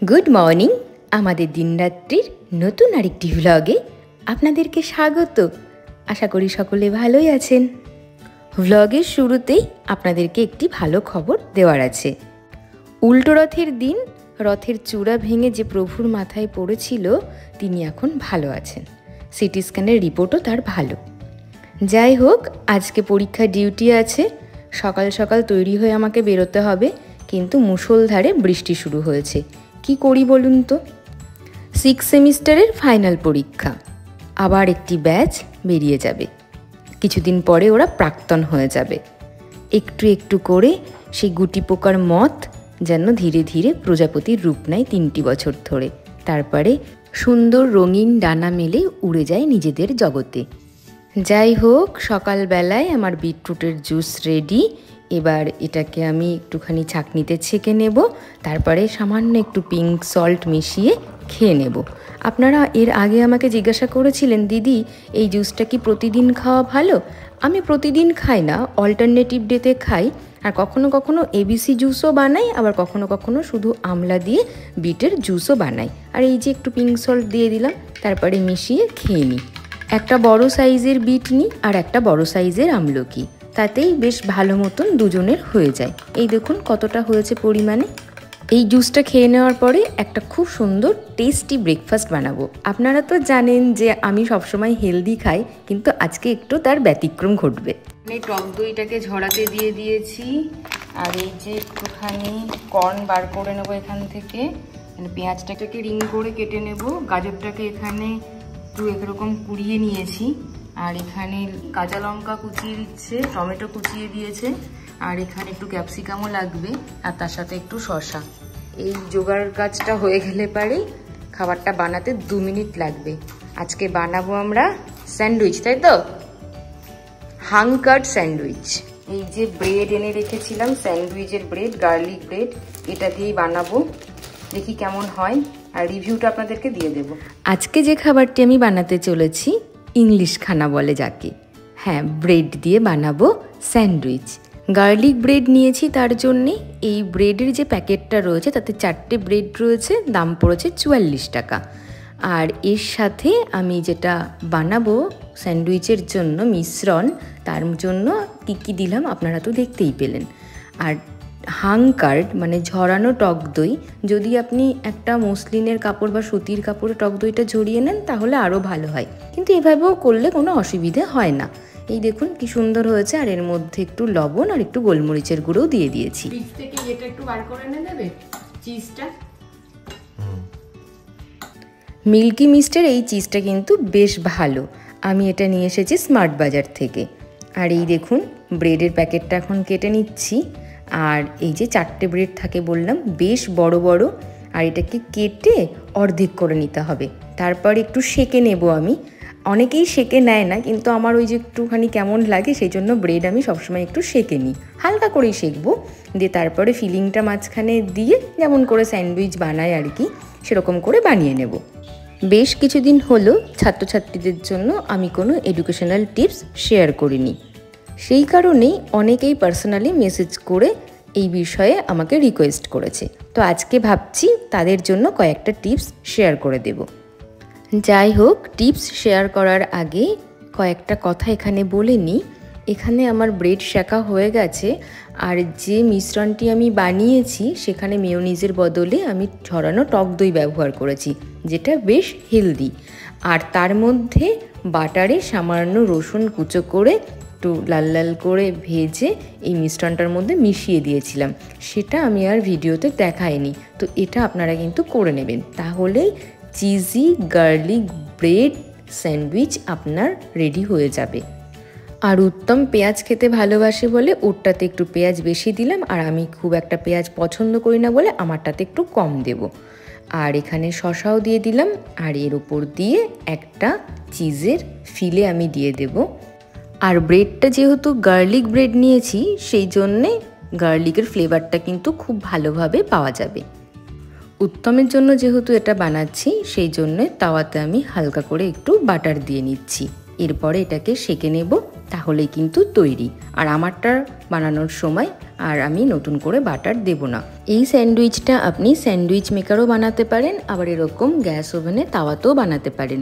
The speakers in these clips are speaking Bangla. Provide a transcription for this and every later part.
Good morning. আমাদের দিনরাত্রির নতুন আরেকটি ভ্লগে আপনাদেরকে স্বাগত। আশা করি সকলে ভালোই আছেন। ভ্লগের শুরুতেই আপনাদেরকে একটি ভালো খবর দেওয়ার আছে। উল্টো রথের দিন রথের চূড়া ভেঙে যে প্রভুর মাথায় পড়েছিল তিনি এখন ভালো আছেন। সিটি স্ক্যানের রিপোর্টও তার ভালো। যাই হোক, আজকে পরীক্ষা ডিউটি আছে। সকাল সকাল তৈরি হয়ে আমাকে বেরোতে হবে, কিন্তু মুষলধারে বৃষ্টি শুরু হয়েছে। কি করি বলুন তো? 6 সেমিস্টারের ফাইনাল পরীক্ষা, আবার একটি ব্যাচ বেরিয়ে যাবে। কিছুদিন পরে ওরা প্রাক্তন হয়ে যাবে। একটু একটু করে সেই গুটি পোকার মত যেন ধীরে ধীরে প্রজাপতির রূপ নেয় 3টি বছর ধরে। তারপরে সুন্দর রঙিন ডানা মেলে উড়ে যায় নিজেদের জগতে। যাই হোক, সকালবেলায় আমার বিটরুটের জুস রেডি। এবার এটাকে আমি একটুখানি ছাঁকনিতে ছেঁকে নেব, তারপরে সামান্য একটু পিঙ্ক সল্ট মিশিয়ে খেয়ে নেব। আপনারা এর আগে আমাকে জিজ্ঞাসা করেছিলেন, দিদি এই জুসটা কি প্রতিদিন খাওয়া ভালো? আমি প্রতিদিন খাই না, অল্টারনেটিভ ডেতে খাই। আর কখনো কখনো এবিসি জুসও বানাই, আবার কখনো কখনো শুধু আমলা দিয়ে বিটের জুসও বানাই। আর এই যে একটু পিঙ্ক সল্ট দিয়ে দিলাম, তারপরে মিশিয়ে খেয়ে নিই। একটা বড় সাইজের বিট নিই আর একটা বড় সাইজের আমলকি, তাতেই বেশ ভালো মতন দুজনের হয়ে যায়। এই দেখুন কতটা হয়েছে পরিমাণে। এই জুসটা খেয়ে নেওয়ার পরে একটা খুব সুন্দর টেস্টি ব্রেকফাস্ট বানাবো। আপনারা তো জানেন যে আমি সবসময় হেলদি খাই, কিন্তু আজকে একটু তার ব্যতিক্রম ঘটবে। এই টক দইটাকে ঝরাতে দিয়ে দিয়েছি, আর এই যে একটুখানি কর্ন বার করে নেবো এখান থেকে। পেঁয়াজটাকে রিং করে কেটে নেব, গাজরটাকে এখানে একটু এরকম কুড়িয়ে নিয়েছি, আর এখানে কাঁচা লঙ্কা কুচিয়ে দিচ্ছে, টমেটো কুচিয়ে দিয়েছে, আর এখানে একটু ক্যাপসিকামও লাগবে, আর তার সাথে একটু শসা। এই জোগাড় কাজটা হয়ে গেলে পারে খাবারটা বানাতে 2 মিনিট লাগবে। আজকে বানাবো আমরা স্যান্ডউইচ, তাই তো? হাংকাট স্যান্ডউইচ। এই যে ব্রেড এনে রেখেছিলাম, স্যান্ডউইচের ব্রেড, গার্লিক ব্রেড, এটা দিয়েই বানাবো। দেখি কেমন হয়, আর রিভিউটা আপনাদেরকে দিয়ে দেব। আজকে যে খাবারটি আমি বানাতে চলেছি ইংলিশ খানা বলে যাকে, হ্যাঁ, ব্রেড দিয়ে বানাবো স্যান্ডউইচ। গার্লিক ব্রেড নিয়েছি, তার জন্যে এই ব্রেডের যে প্যাকেটটা রয়েছে তাতে 4টে ব্রেড রয়েছে, দাম পড়েছে 44 টাকা। আর এর সাথে আমি যেটা বানাবো স্যান্ডউইচের জন্য মিশ্রণ, তার জন্য কী কী দিলাম আপনারা তো দেখতেই পেলেন। আর হাংকার্ড মানে ঝরানো টক দই, যদি আপনি একটা মসলিনের কাপড় বা সুতির কাপড়ে টক দইটা ঝরিয়ে নেন তাহলে আরও ভালো হয়, কিন্তু এভাবেও করলে কোনো অসুবিধে হয় না। এই দেখুন কি সুন্দর হয়েছে। আর এর মধ্যে একটু লবণ আর একটু গোলমরিচের গুঁড়োও দিয়ে দিয়েছি। ফ্রিজ থেকে এটা একটু বার করে এনে দেবে চিজটা। মিল্কি মিস্টের এই চিজটা কিন্তু বেশ ভালো, আমি এটা নিয়ে এসেছি স্মার্ট বাজার থেকে। আর এই দেখুন ব্রেডের প্যাকেটটা এখন কেটে নিচ্ছি। আর এই যে 4টে ব্রেড থাকে বললাম, বেশ বড় বড়, আর এটাকে কেটে অর্ধেক করে নিতে হবে। তারপর একটু সেঁকে নেব আমি। অনেকেই সেঁকে নেয় না, কিন্তু আমার ওই যে একটুখানি কেমন লাগে, সেই জন্য ব্রেড আমি সবসময় একটু সেঁকে নিই, হালকা করেই সেঁকবো। দিয়ে তারপরে ফিলিংটা মাঝখানে দিয়ে যেমন করে স্যান্ডউইচ বানায় আর কি, সেরকম করে বানিয়ে নেব। বেশ কিছুদিন হলো ছাত্রছাত্রীদের জন্য আমি কোনো এডুকেশনাল টিপস শেয়ার করিনি, সেই কারণেই অনেকেই পার্সোনালি মেসেজ করে এই বিষয়ে আমাকে রিকোয়েস্ট করেছে। তো আজকে ভাবছি তাদের জন্য কয়েকটা টিপস শেয়ার করে দেব। যাই হোক, টিপস শেয়ার করার আগে কয়েকটা কথা এখানে বলে নিই। এখানে আমার ব্রেড শেখা হয়ে গেছে, আর যে মিশ্রণটি আমি বানিয়েছি সেখানে মেয়োনিজের বদলে আমি ঝরানো টক দই ব্যবহার করেছি, যেটা বেশ হেলদি। আর তার মধ্যে বাটারে সামান্য রসুন কুচো করে একটু লাল লাল করে ভেজে এই মিশ্রণটার মধ্যে মিশিয়ে দিয়েছিলাম, সেটা আমি আর ভিডিওতে দেখাইনি। তো এটা আপনারা কিন্তু করে নেবেন, তাহলেই চিজি গার্লিক ব্রেড স্যান্ডউইচ আপনার রেডি হয়ে যাবে। আর উত্তম পেঁয়াজ খেতে ভালোবাসে বলে ওরটাতে একটু পেঁয়াজ বেশি দিলাম, আর আমি খুব একটা পেঁয়াজ পছন্দ করি না বলে আমারটাতে একটু কম দেব। আর এখানে শসাও দিয়ে দিলাম, আর এর উপর দিয়ে একটা চিজের ফিলে আমি দিয়ে দেব। আর ব্রেডটা যেহেতু গার্লিক ব্রেড নিয়েছি, সেই জন্যে গার্লিকের ফ্লেভারটা কিন্তু খুব ভালোভাবে পাওয়া যাবে। উত্তমের জন্য যেহেতু এটা বানাচ্ছি, সেই জন্য তাওয়াতে আমি হালকা করে একটু বাটার দিয়ে নিচ্ছি। এরপরে এটাকে সেঁকে নেব, তাহলেই কিন্তু তৈরি। আর আমারটা বানানোর সময় আর আমি নতুন করে বাটার দেব না। এই স্যান্ডউইচটা আপনি স্যান্ডউইচ মেকারও বানাতে পারেন, আবার এরকম গ্যাস ওভেনে তাওয়াতেও বানাতে পারেন।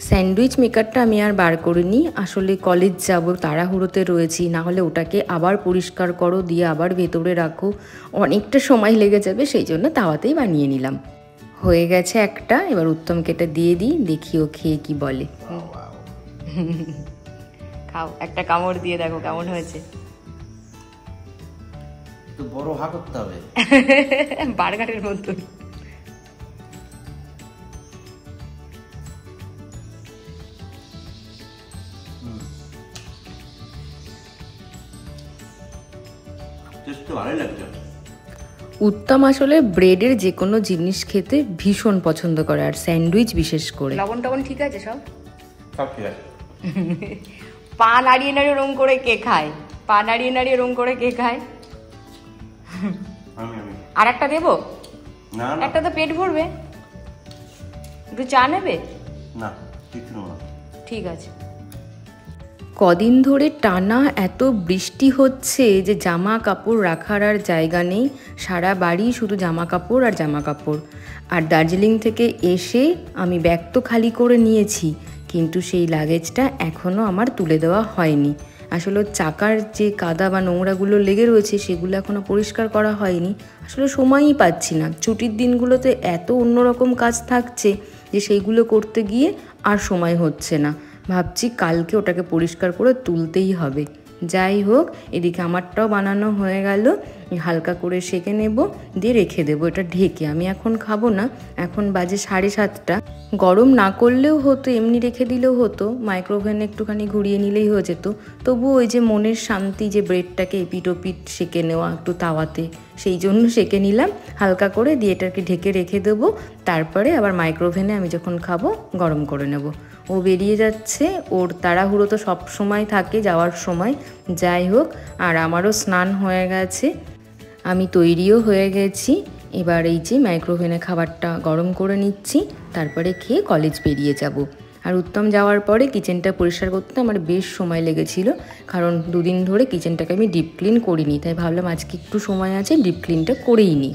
স্যান্ডউইচ মেকারটা আমি আর বার করিনি, আসলে কলেজ যাব, তাড়াহুড়োতে রয়েছি, না হলে ওটাকে আবার পরিষ্কার করো, দিয়ে আবার ভেতরে রাখো, অনেকটা সময় লেগে যাবে, সেই জন্য তাওয়াতেই বানিয়ে নিলাম। হয়ে গেছে একটা, এবার উত্তমকে এটা দিয়ে দিই, দেখি ও খেয়ে কি বলে। খাও, একটা কামড় দিয়ে দেখো কেমন হয়েছে। তো বড় হা করতে হবে, বার্গারের মতো। উত্তম আসলে ব্রেডের যে কোনো জিনিস খেতে ভীষণ পছন্দ করে, আর স্যান্ডউইচ বিশেষ করে। লবণ টবণ ঠিক আছে সব? সব ঠিক আছে। পা নাড়িয়ে নাড়িয়ে রং করে কে খায়? পা নাড়িয়ে নাড়িয়ে রং করে কে খায়? আর একটা দেবো? না, একটা তো পেট ভরবে। একটু চা নেবে? না, ঠিক আছে। কদিন ধরে টানা এত বৃষ্টি হচ্ছে যে জামা কাপড় রাখার আর জায়গা নেই, সারা বাড়ি শুধু জামা কাপড় আর জামা কাপড়। আর দার্জিলিং থেকে এসে আমি ব্যাগ তো খালি করে নিয়েছি, কিন্তু সেই লাগেজটা এখনও আমার তুলে দেওয়া হয়নি। আসলে চাকার যে কাদা বা নোংরাগুলো লেগে রয়েছে সেগুলো এখনও পরিষ্কার করা হয়নি, আসলে সময়ই পাচ্ছি না। ছুটির দিনগুলোতে এত অন্যরকম কাজ থাকছে যে সেইগুলো করতে গিয়ে আর সময় হচ্ছে না। ভাবছি কালকে ওটাকে পরিষ্কার করে তুলতেই হবে। যাই হোক, এদিকে আমারটাও বানানো হয়ে গেল, হালকা করে সেঁকে নেব, দিয়ে রেখে দেবো এটা ঢেকে। আমি এখন খাবো না, এখন বাজে 7:30। গরম না করলেও হতো, এমনি রেখে দিলেও হতো, মাইক্রোওভেনে একটুখানি ঘুরিয়ে নিলেই হয়ে যেত। তবুও ওই যে মনের শান্তি যে ব্রেডটাকে এপিট ওপিট সেঁকে নেওয়া একটু তাওয়াতে, সেই জন্য সেঁকে নিলাম হালকা করে, দিয়ে এটাকে ঢেকে রেখে দেবো। তারপরে আবার মাইক্রোওভেনে আমি যখন খাবো গরম করে নেব। ও বেরিয়ে যাচ্ছে, ওর তাড়াহুড়ো তো সব সময় থাকে যাওয়ার সময়। যাই হোক, আর আমারও স্নান হয়ে গেছে, আমি তৈরিও হয়ে গেছি। এবার এই যে মাইক্রোওভেনে খাবারটা গরম করে নিচ্ছি, তারপরে খেয়ে কলেজ বেরিয়ে যাব। আর উত্তম যাওয়ার পরে কিচেনটা পরিষ্কার করতে আমার বেশ সময় লেগেছিল, কারণ 2 দিন ধরে কিচেনটাকে আমি ডিপ ক্লিন করিনি, তাই ভাবলাম আজকে একটু সময় আছে, ডিপ ক্লিনটা করেই নিই।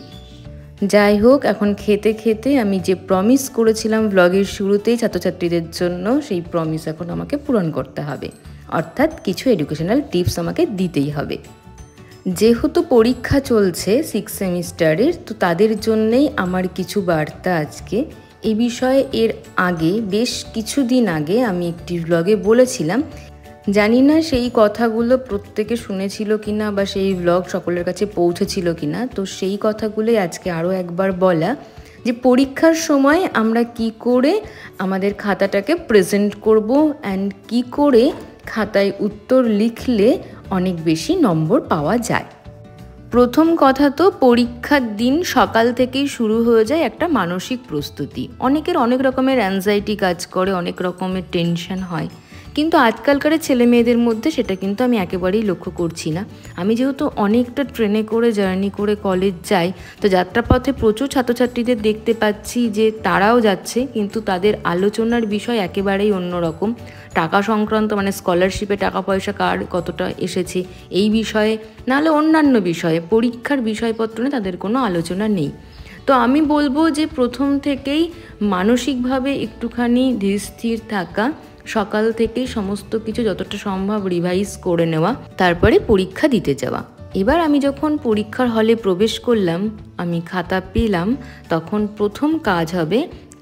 যাই হোক, এখন খেতে খেতে আমি যে প্রমিস করেছিলাম ব্লগের শুরুতেই ছাত্রছাত্রীদের জন্য, সেই প্রমিস এখন আমাকে পূরণ করতে হবে, অর্থাৎ কিছু এডুকেশনাল টিপস আমাকে দিতেই হবে। যেহেতু পরীক্ষা চলছে 6 সেমিস্টারের, তো তাদের জন্যেই আমার কিছু বার্তা আজকে। এই বিষয়ে এর আগে বেশ কিছুদিন আগে আমি একটি ব্লগে বলেছিলাম, জানি না সেই কথাগুলো প্রত্যেকে শুনেছিল কিনা বা সেই ব্লগ সকলের কাছে পৌঁছেছিল কিনা, তো সেই কথাগুলোই আজকে আরও একবার বলা, যে পরীক্ষার সময় আমরা কি করে আমাদের খাতাটাকে প্রেজেন্ট করব অ্যান্ড কি করে খাতায় উত্তর লিখলে অনেক বেশি নম্বর পাওয়া যায়। প্রথম কথা তো, পরীক্ষার দিন সকাল থেকেই শুরু হয়ে যায় একটা মানসিক প্রস্তুতি। অনেকের অনেক রকমের অ্যাংজাইটি কাজ করে, অনেক রকমের টেনশন হয়, কিন্তু আজকালকার ছেলে মেয়েদের মধ্যে সেটা কিন্তু আমি একেবারেই লক্ষ্য করছি না। আমি যেহেতু অনেকটা ট্রেনে করে জার্নি করে কলেজ যাই, তো যাত্রাপথে প্রচুর ছাত্রছাত্রীদের দেখতে পাচ্ছি যে তারাও যাচ্ছে, কিন্তু তাদের আলোচনার বিষয় একেবারেই অন্যরকম। টাকা সংক্রান্ত, মানে স্কলারশিপে টাকা পয়সা কার কতটা এসেছে এই বিষয়ে, নাহলে অন্যান্য বিষয়ে, পরীক্ষার বিষয়পত্র নিয়ে তাদের কোনো আলোচনা নেই। তো আমি বলবো যে প্রথম থেকেই মানসিকভাবে একটুখানি ধীর স্থির থাকা, সকাল থেকেই সমস্ত কিছু যতটা সম্ভব রিভাইজ করে নেওয়া, তারপরে পরীক্ষা দিতে যাওয়া। এবার আমি যখন পরীক্ষার হলে প্রবেশ করলাম, আমি খাতা পেলাম, তখন প্রথম কাজ হবে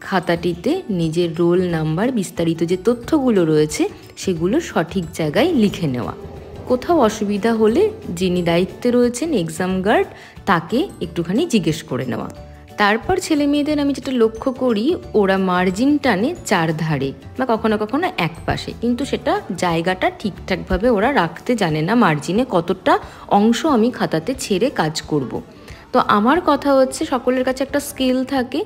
খাতাটিতে নিজের রোল নাম্বার, বিস্তারিত যে তথ্যগুলো রয়েছে সেগুলো সঠিক জায়গায় লিখে নেওয়া। কোথাও অসুবিধা হলে যিনি দায়িত্বে রয়েছেন, এক্সাম গার্ড, তাকে একটুখানি জিজ্ঞেস করে নেওয়া। তারপর ছেলে মেয়েদের আমি যেটা লক্ষ্য করি, ওরা মার্জিন টানে 4 ধারে বা কখনো কখনো এক পাশে, কিন্তু সেটা জায়গাটা ঠিকঠাকভাবে ওরা রাখতে জানে না, মার্জিনে কতটা অংশ আমি খাতাতে ছেড়ে কাজ করব। তো আমার কথা হচ্ছে, সকলের কাছে একটা স্কেল থাকে,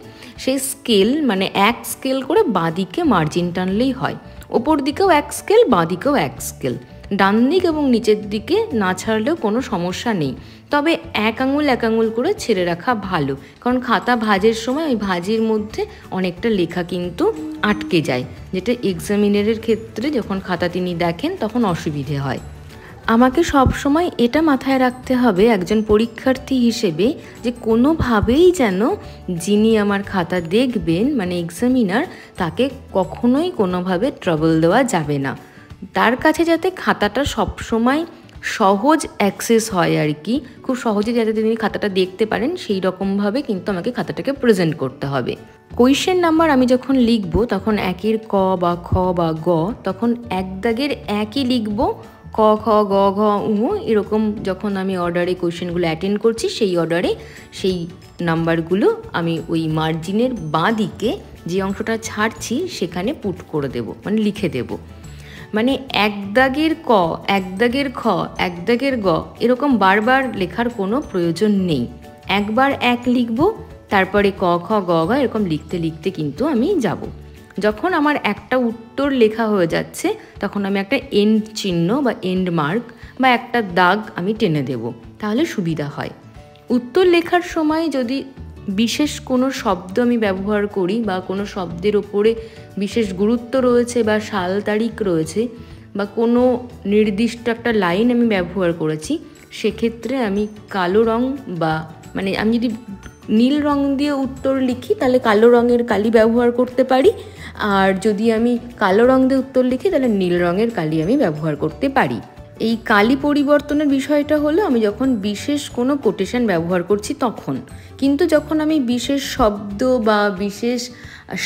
সেই স্কেল মানে 1 স্কেল করে বাঁদিকে মার্জিন টানলেই হয়, ওপর দিকেও 1 স্কেল, বাঁদিকেও 1 স্কেল, ডান দিক এবং নিচের দিকে না ছাড়লেও কোনো সমস্যা নেই, তবে 1 আঙুল 1 আঙুল করে ছেড়ে রাখা ভালো, কারণ খাতা ভাঁজের সময় ওই ভাঁজের মধ্যে অনেকটা লেখা কিন্তু আটকে যায়, যেটা এক্সামিনারের ক্ষেত্রে যখন খাতা তিনি দেখেন তখন অসুবিধে হয়। আমাকে সবসময় এটা মাথায় রাখতে হবে একজন পরীক্ষার্থী হিসেবে যে কোনোভাবেই যেন যিনি আমার খাতা দেখবেন মানে এক্সামিনার তাকে কখনোই কোনোভাবে ট্রাবল দেওয়া যাবে না। তার কাছে যাতে খাতাটা সবসময় সহজ অ্যাক্সেস হয় আর কি, খুব সহজে যাতে তিনি খাতাটা দেখতে পারেন সেই রকমভাবে কিন্তু আমাকে খাতাটাকে প্রেজেন্ট করতে হবে। কোয়েশ্চেন নাম্বার আমি যখন লিখবো তখন একের ক বা খ বা গ তখন এক দাগের একই লিখবো, ক খ গ ঘ উ এরকম যখন আমি অর্ডারে কোয়েশ্চেনগুলো অ্যাটেন্ড করছি সেই অর্ডারে সেই নাম্বারগুলো আমি ওই মার্জিনের বাঁ দিকে যে অংশটা ছাড়ছি সেখানে পুট করে দেব, মানে লিখে দেব। মানে এক দাগের ক, এক দাগের খ, এক দাগের গ এরকম বারবার লেখার কোনো প্রয়োজন নেই। একবার এক লিখব, তারপরে ক খ গ ঘ এরকম লিখতে লিখতে কিন্তু আমি যাব। যখন আমার একটা উত্তর লেখা হয়ে যাচ্ছে তখন আমি একটা এন্ড চিহ্ন বা এন্ড মার্ক বা একটা দাগ আমি টেনে দেব, তাহলে সুবিধা হয়। উত্তর লেখার সময় যদি বিশেষ কোনো শব্দ আমি ব্যবহার করি বা কোনো শব্দের ওপরে বিশেষ গুরুত্ব রয়েছে বা সাল তারিখ রয়েছে বা কোনো নির্দিষ্ট একটা লাইন আমি ব্যবহার করেছি, সেক্ষেত্রে আমি কালো রং বা মানে আমি যদি নীল রং দিয়ে উত্তর লিখি তাহলে কালো রঙের কালি ব্যবহার করতে পারি, আর যদি আমি কালো রং দিয়ে উত্তর লিখি তাহলে নীল রঙের কালি আমি ব্যবহার করতে পারি। এই কালি পরিবর্তনের বিষয়টা হলো আমি যখন বিশেষ কোনো কোটেশন ব্যবহার করছি তখন, কিন্তু যখন আমি বিশেষ শব্দ বা বিশেষ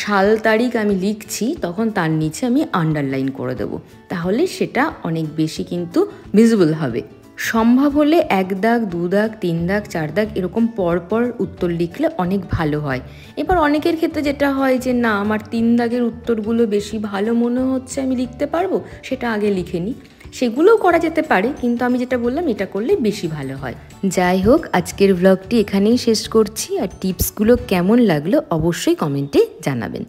সাল তারিখ আমি লিখছি তখন তার নিচে আমি আন্ডারলাইন করে দেবো, তাহলে সেটা অনেক বেশি কিন্তু ভিজিবল হবে। সম্ভব হলে এক দাগ, দু দাগ, তিন দাগ, চার দাগ এরকম পরপর উত্তর লিখলে অনেক ভালো হয়। এবার অনেকের ক্ষেত্রে যেটা হয় যে না আমার তিন দাগের উত্তরগুলো বেশি ভালো মনে হচ্ছে, আমি লিখতে পারবো, সেটা আগে লিখে নিই, সেগুলোও করা যেতে পারে, কিন্তু আমি যেটা বললাম এটা করলে বেশি ভালো হয়। যাই হোক, আজকের ব্লগটি এখানেই শেষ করছি, আর টিপসগুলো কেমন লাগলো অবশ্যই কমেন্টে জানাবেন।